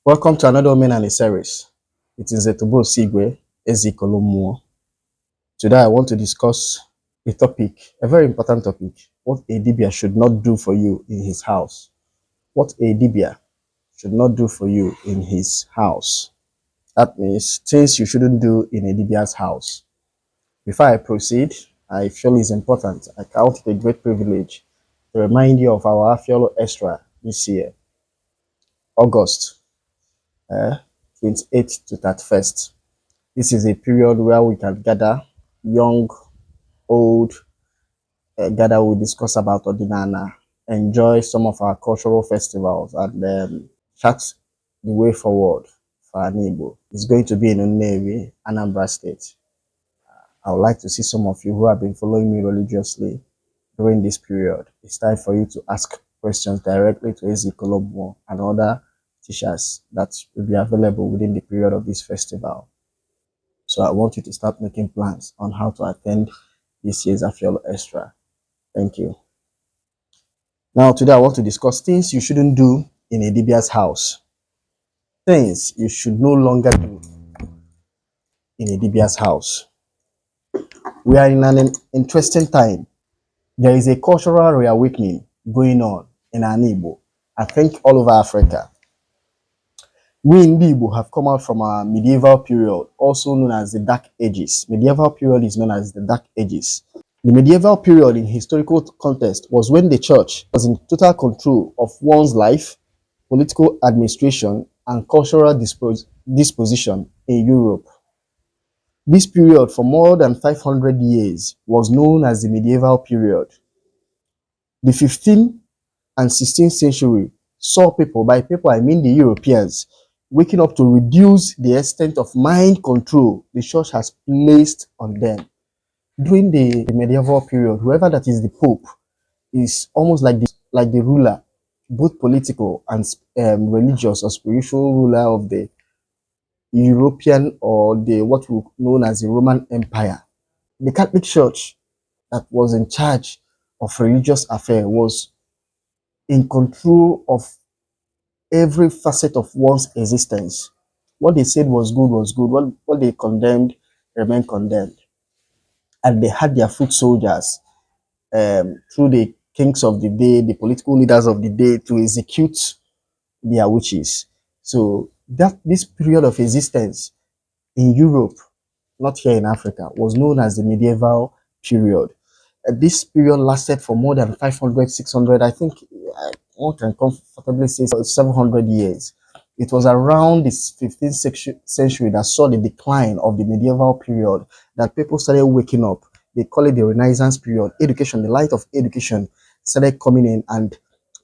Welcome to another Men and a series. It is a Taboos Today I want to discuss a topic, a very important topic, what a Dibia should not do for you in his house. What a Dibia should not do for you in his house. That means things you shouldn't do in a Dibia's house. Before I proceed, I feel it's important. I count it a great privilege to remind you of our Afiolo Extra this year, August 28th to 31st. This is a period where we can gather, young, old, gather, we discuss about Ordinana, enjoy some of our cultural festivals, and chart the way forward for an Igbo. It's going to be in Nnewi, Anambra State. I would like to see some of you who have been following me religiously during this period. It's time for you to ask questions directly to Ezi Kolombo and other teachers that will be available within the period of this festival. So I want you to start making plans on how to attend this year's Afiolo Extra. Thank you. Now, today I want to discuss things you shouldn't do in a Dibia's house. Things you should no longer do in a Dibia's house. We are in an interesting time. There is a cultural reawakening going on in Igbo, I think all over Africa. We in Igbo have come out from a medieval period, also known as the Dark Ages. Medieval period is known as the Dark Ages. The medieval period in historical context was when the church was in total control of one's life, political administration, and cultural disposition in Europe. This period for more than 500 years was known as the medieval period. The 15th and 16th century saw people, by people I mean the Europeans, waking up to reduce the extent of mind control the church has placed on them. During the medieval period, whoever that is the Pope is almost like the ruler, both political and religious or spiritual ruler of the European or the what we known as the Roman Empire. The Catholic Church that was in charge of religious affairs was in control of every facet of one's existence. What they said was good. What they condemned remained condemned. And they had their foot soldiers through the kings of the day, the political leaders of the day, to execute their wishes. So this period of existence in Europe, not here in Africa, was known as the medieval period. This period lasted for more than 500, 600, I think one can comfortably say 700 years. It was around the 15th century that saw the decline of the medieval period, that people started waking up. They call it the Renaissance period. Education, the light of education started coming in, and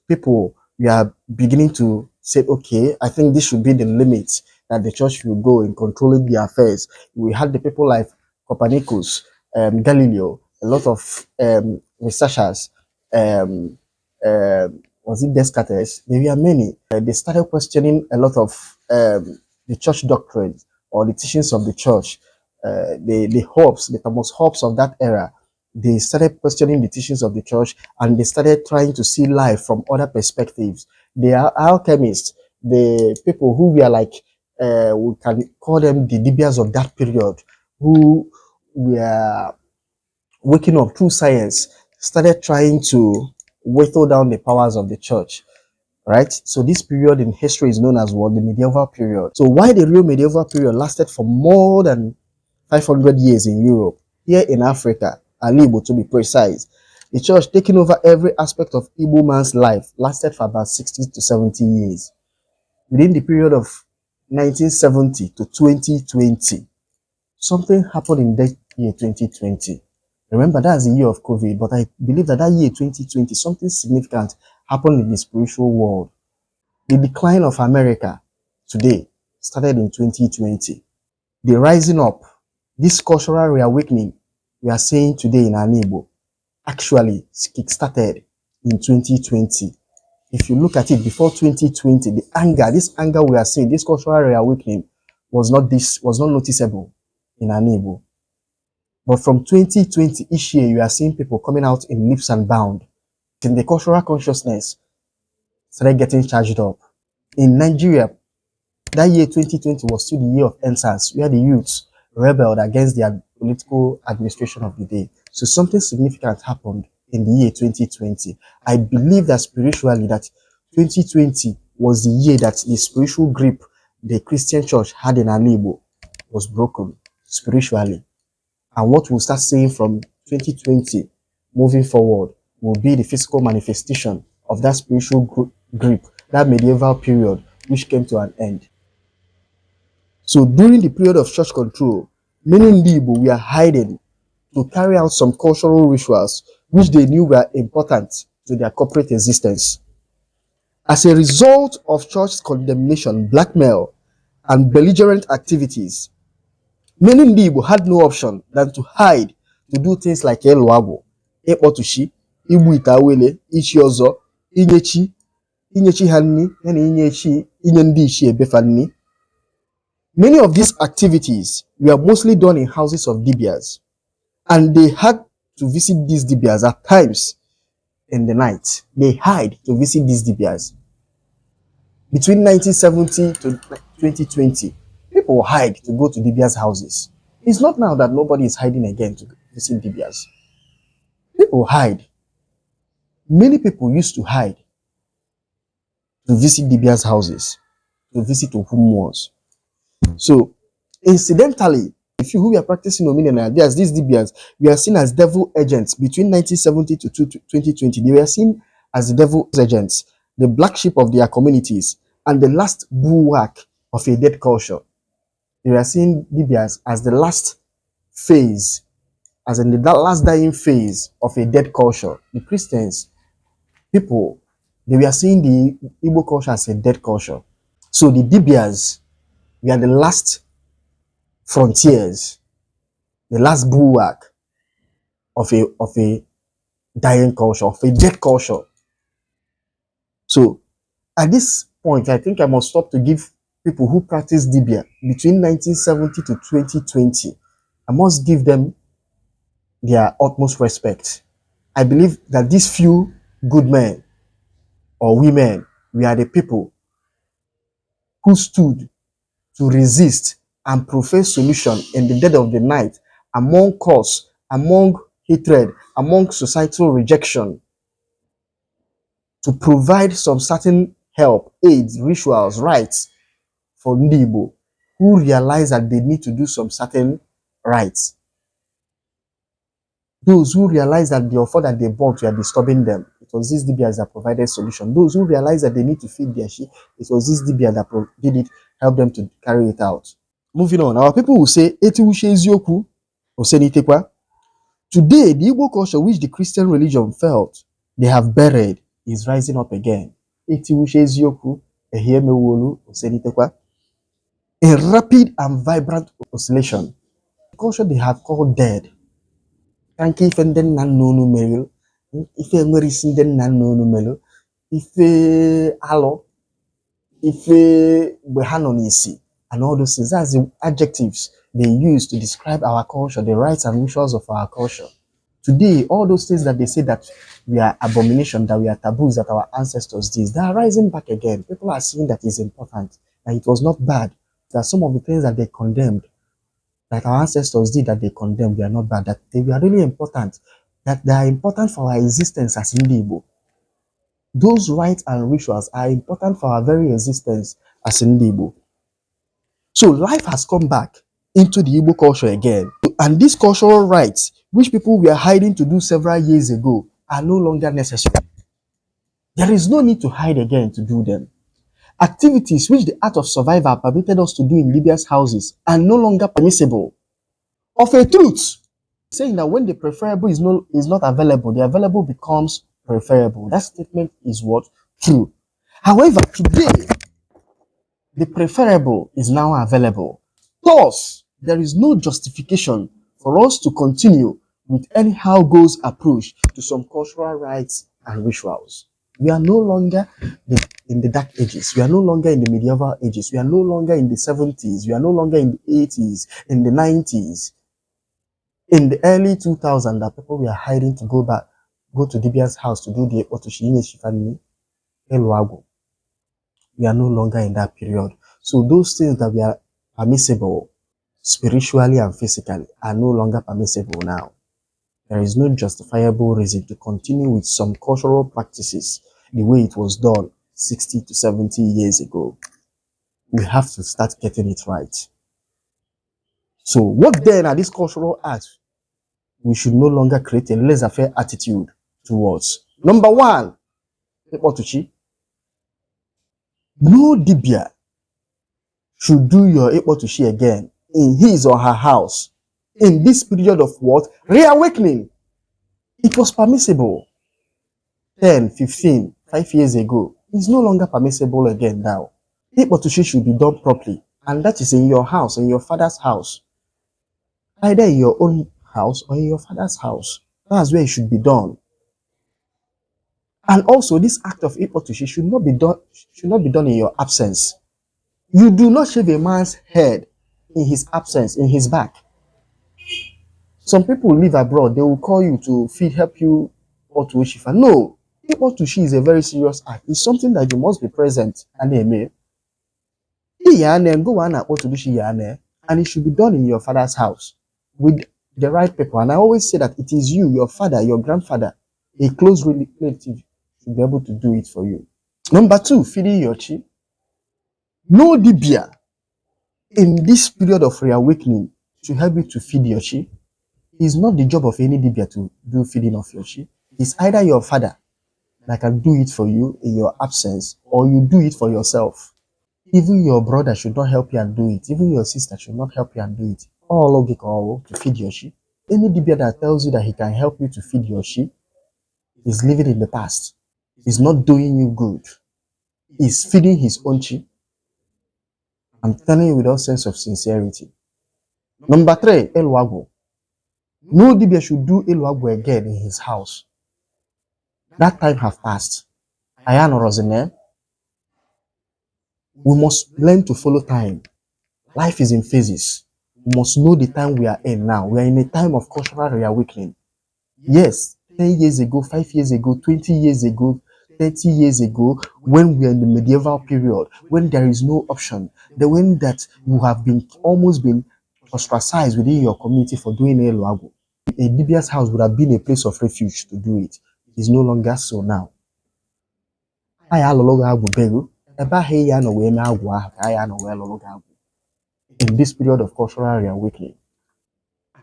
people were beginning to say, okay, I think this should be the limit that the church will go in controlling the affairs. We had the people like Copernicus, Galileo, a lot of researchers, was it Descartes? There were many. They started questioning a lot of the church doctrines or the teachings of the church. The Thomas Hobbes of that era, they started questioning the teachings of the church, and they started trying to see life from other perspectives. They are alchemists, the people who were like, we can call them the Dibias of that period, who were waking up through science, started trying to whittle down the powers of the church, right? So this period in history is known as what? The medieval period. So why the real medieval period lasted for more than 500 years in Europe, here in Africa, and Igbo to be precise, the church taking over every aspect of Igbo man's life lasted for about 60 to 70 years. Within the period of 1970 to 2020, something happened in that year 2020. Remember, that's the year of COVID, but I believe that year 2020, something significant happened in the spiritual world. The decline of America today started in 2020. The rising up, this cultural reawakening we are seeing today in Igbo, actually kick-started in 2020. If you look at it before 2020, this anger we are seeing, this cultural reawakening was not noticeable in Igbo. But from 2020, each year, you are seeing people coming out in leaps and bounds in the cultural consciousness started getting charged up. In Nigeria, that year 2020 was still the year of NSAS, where the youths rebelled against the political administration of the day. So something significant happened in the year 2020. I believe that spiritually that 2020 was the year that the spiritual grip the Christian church had in Igbo was broken spiritually. And what we'll start seeing from 2020 moving forward will be the physical manifestation of that spiritual grip, that medieval period, which came to an end. So during the period of church control, many Igbo were hiding to carry out some cultural rituals which they knew were important to their corporate existence. As a result of church condemnation, blackmail, and belligerent activities, many Igbo had no option than to hide to do things like Eluago, Ekpotushi, Igbu Itawele, Ichi Ozo, Inyechi Hanni, and Inyendi Ichi Ebefanni. Many of these activities were mostly done in houses of Dibias, and they had to visit these Dibias at times in the night. They hide to visit these Dibias. Between 1970 to 2020, people hide to go to Dibias' houses. It's not now that nobody is hiding again to visit Dibias. People hide. Many people used to hide to visit Dibias' houses, to visit Ohumuos. So, incidentally, if you who are practicing Ominion ideas, these Dibias, we are seen as devil agents between 1970 to 2020. They were seen as the devil agents, the black sheep of their communities, and the last bulwark of a dead culture. They were seen Dibias as the last phase, as in the last dying phase of a dead culture. The Christians, people, they were seeing the Igbo culture as a dead culture. So the Dibias were the last frontiers, the last bulwark of a dying culture, of a dead culture. So at this point, I think I must stop to give people who practice Dibia between 1970 to 2020, I must give them their utmost respect. I believe that these few good men or women, we are the people who stood to resist and profess solution in the dead of the night among cause, among hatred, among societal rejection, to provide some certain help, aids, rituals, rites for Igbo who realize that they need to do some certain rites. Those who realize that the offer that they bought were disturbing them, it was this Dibias that provided solution. Those who realize that they need to feed their sheep, it was this Dibia that did it, help them to carry it out. Moving on, our people will say, Eti wushe ezioku, osenitekwa. Today, the Igbo culture which the Christian religion felt they have buried is rising up again. Eti wushe ezioku, ehiemewolu, osenitekwa. In rapid and vibrant oscillation, the culture they have called dead. Kanki ife ndị nna nna unu merelu, ife enwere isi ndị nna nna unu merelu, ife alọ, ife mgbe ha nọ n'isi, and all those things. That's the adjectives they use to describe our culture, the rites and rituals of our culture. Today, all those things that they say that we are abomination, that we are taboos, that our ancestors did, they are rising back again. People are seeing that it's important, that it was not bad, that some of the things that they condemned, that our ancestors did that they condemned, were not bad, that they were really important, that they are important for our existence as Igbo. Those rites and rituals are important for our very existence as Igbo. So life has come back into the Igbo culture again. And these cultural rites, which people were hiding to do several years ago, are no longer necessary. There is no need to hide again to do them. Activities which the art of survival permitted us to do in Libya's houses are no longer permissible. Of a truth, saying that when the preferable is not available, the available becomes preferable. That statement is what? True. However, today, the preferable is now available. Thus, there is no justification for us to continue with anyhow goes approach to some cultural rites and rituals. We are no longer in the dark ages. We are no longer in the medieval ages. We are no longer in the 70s. We are no longer in the 80s, in the 90s, in the early 2000s that people were hiding to go back go to Dibias' house to do the Otoshi Eluago. We are no longer in that period. So those things that we are permissible spiritually and physically are no longer permissible now. There is no justifiable reason to continue with some cultural practices the way it was done 60 to 70 years ago. We have to start getting it right. So what then are these cultural acts we should no longer create a laissez-faire attitude towards? Number one, no Dibia should do your Ekpotushi again in his or her house in this period of what? Reawakening. It was permissible 10, 15, 5 years ago. It's no longer permissible again now. Ekpotushi should be done properly, and that is in your house, in your father's house. Either in your own house or in your father's house. That's where it should be done. And also, this act of Ekpotushi should not be done in your absence. You do not shave a man's head in his absence, in his back. Some people live abroad, they will call you to help you or to Shifa. No, Ikpotushi is a very serious act. It's something that you must be present. And it should be done in your father's house with the right people. And I always say that it is you, your father, your grandfather, a close relative should be able to do it for you. Number two, feeding your chi. No Dibia in this period of reawakening to help you to feed your chi. It's not the job of any Dibia to do feeding of your chi. It's either your father that can do it for you in your absence, or you do it for yourself. Even your brother should not help you and do it. Even your sister should not help you and do it. All to feed your chi. Any Dibia that tells you that he can help you to feed your chi is living in the past. He's not doing you good. He's feeding his own chi. I'm telling you with all sense of sincerity. Number three, Elwago. No Dibia should do Elwago again in his house. That time have passed. Ayano Rosine. We must learn to follow time. Life is in phases. We must know the time we are in now. We are in a time of cultural reawakening. Yes, 10 years ago, 5 years ago, 20 years ago, 30 years ago, when we are in the medieval period, when there is no option, the when that you have been almost been ostracized within your community for doing a Luago. A Dibia's house would have been a place of refuge to do it. It is no longer so now. In this period of cultural reawakening.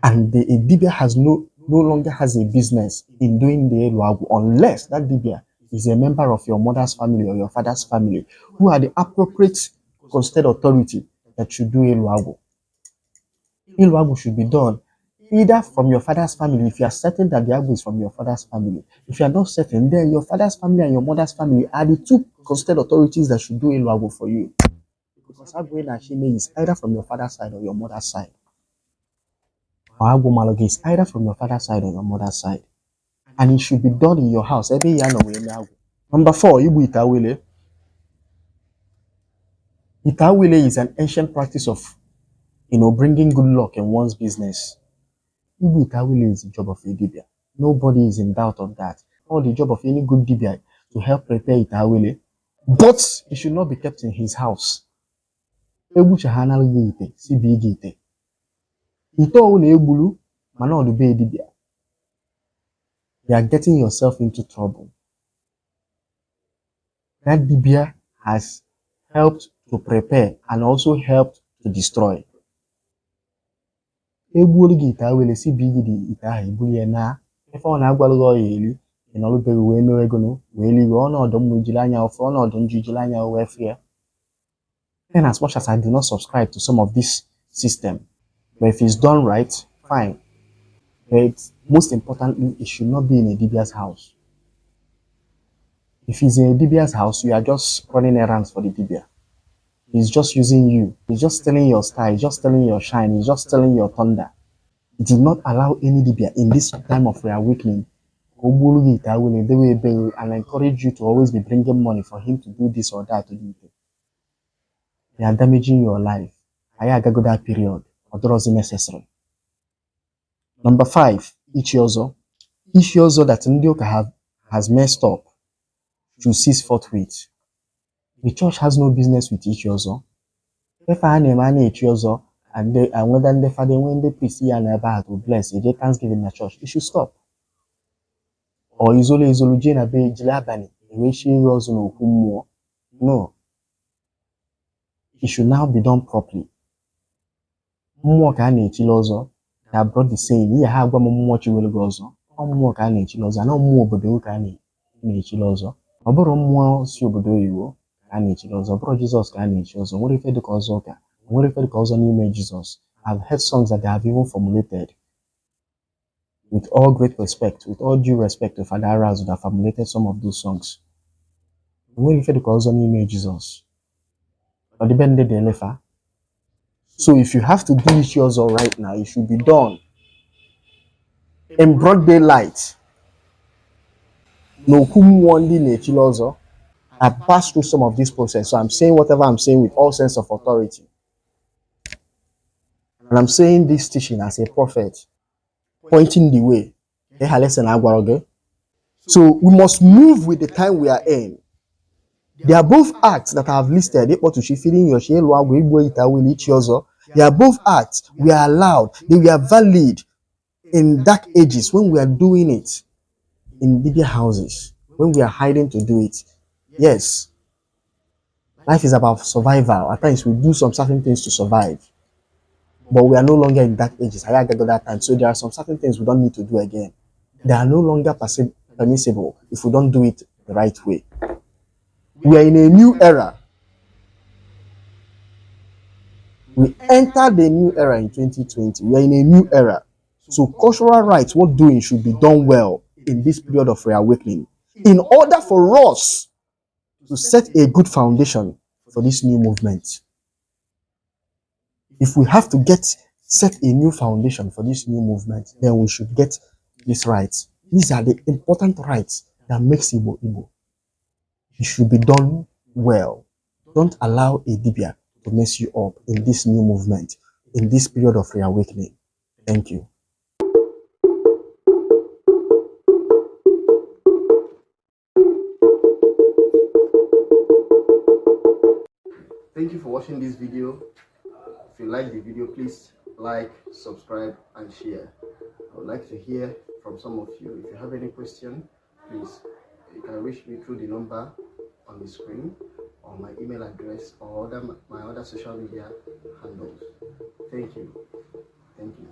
And the Dibia has no longer has a business in doing the Luagu unless that Dibia is a member of your mother's family or your father's family who are the appropriate constituted authority that should do Luagu. Luagu should be done either from your father's family if you are certain that the Agu is from your father's family. If you are not certain, then your father's family and your mother's family are the two constituted authorities that should do Luagu for you. Because Agu and Ashime is either from your father's side or your mother's side. Or Agu Malogi is either from your father's side or your mother's side. And it should be done in your house every year. Number four, Igbo Itawele. Itawele is an ancient practice of, bringing good luck in one's business. Igbo Itawele is the job of a Dibia. Nobody is in doubt of that. All the job of any good Dibia to help prepare Itawele. But it should not be kept in his house. Egbu chahana ite, si big ite. Ito na egbulu, mana odube Dibia. You are getting yourself into trouble. That Dibia has helped to prepare and also helped to destroy. Egbuolu gị ite awele si bigi dị ite ahụ ebuli ya na ife ọ na-agwalụ gị ọya eri ịnọlụbeghị wee mewe ego wee liwe ọnọdụ mmụ ijiri anya ofe ọnọdụ njụ ijiri anya wee fie. And as much as I do not subscribe to some of this system, but if it's done right, fine. But most importantly, it should not be in a Dibia's house. If it's in a Dibia's house, you are just running errands for the Dibia. He's just using you. He's just stealing your style. He's just stealing your shine. He's just stealing your thunder. Do not allow any Dibia in this time of reawakening and encourage you to always be bringing money for him to do this or that. They are damaging your life. I go that period. Or necessary. Number five, Ichiozo. Issues that Ndioka has messed up should cease forthwith. The church has no business with issues. If I name any issues, and whether the father when the priest and about to bless a day Thanksgiving in the church, it should stop. Or izolo jena be jilabani, no, it should now be done properly. Mmụọ ka a na-echili ọzọ that brought the saying ihe ha agwa m mmụọ chiwere gị ọzọ ọ mmụọ ka a na-echili ọzọ na mmụọ obodo ka a na-echili ọzọ ọ bụrụ mmụọ si obodo oyibo ka a na-echili ọzọ ọ bụrụ Jizọs ka a na-echi ọzọ nwere ife dịka ọzọ ụka nwere ife dịka ọzọ n'ime Jizọs. I've heard songs that they have even formulated with all great respect, with all due respect to Father Araz that formulated some of those songs. Nwere ife dịka ọzọ n'ime Jizọs ọ dịbe ndị dị elefa. So if you have to do it yours all right now, it should be done in broad daylight. No Kumwandi Nechilozo. I passed through some of this process. So I'm saying whatever I'm saying with all sense of authority. And I'm saying this teaching as a prophet, pointing the way. So we must move with the time we are in. They are both acts that I have listed. They are both acts. We are allowed. They were valid in dark ages when we are doing it in bigger houses, when we are hiding to do it. Yes, life is about survival. At times we do some certain things to survive, but we are no longer in dark ages. I got that time. So there are some certain things we don't need to do again. They are no longer permissible if we don't do it the right way. We are in a new era. We entered the new era in 2020. We are in a new era. So cultural rights, what doing should be done well in this period of reawakening in order for us to set a good foundation for this new movement. If we have to set a new foundation for this new movement, then we should get these rights. These are the important rights that makes Igbo Igbo. It should be done well. Don't allow a Dibia to mess you up in this new movement, in this period of reawakening. Thank you. Thank you for watching this video. If you like the video, please like, subscribe, and share. I would like to hear from some of you. If you have any question, please, you can reach me through the number on the screen or my email address or my other social media handles. Thank you. Thank you.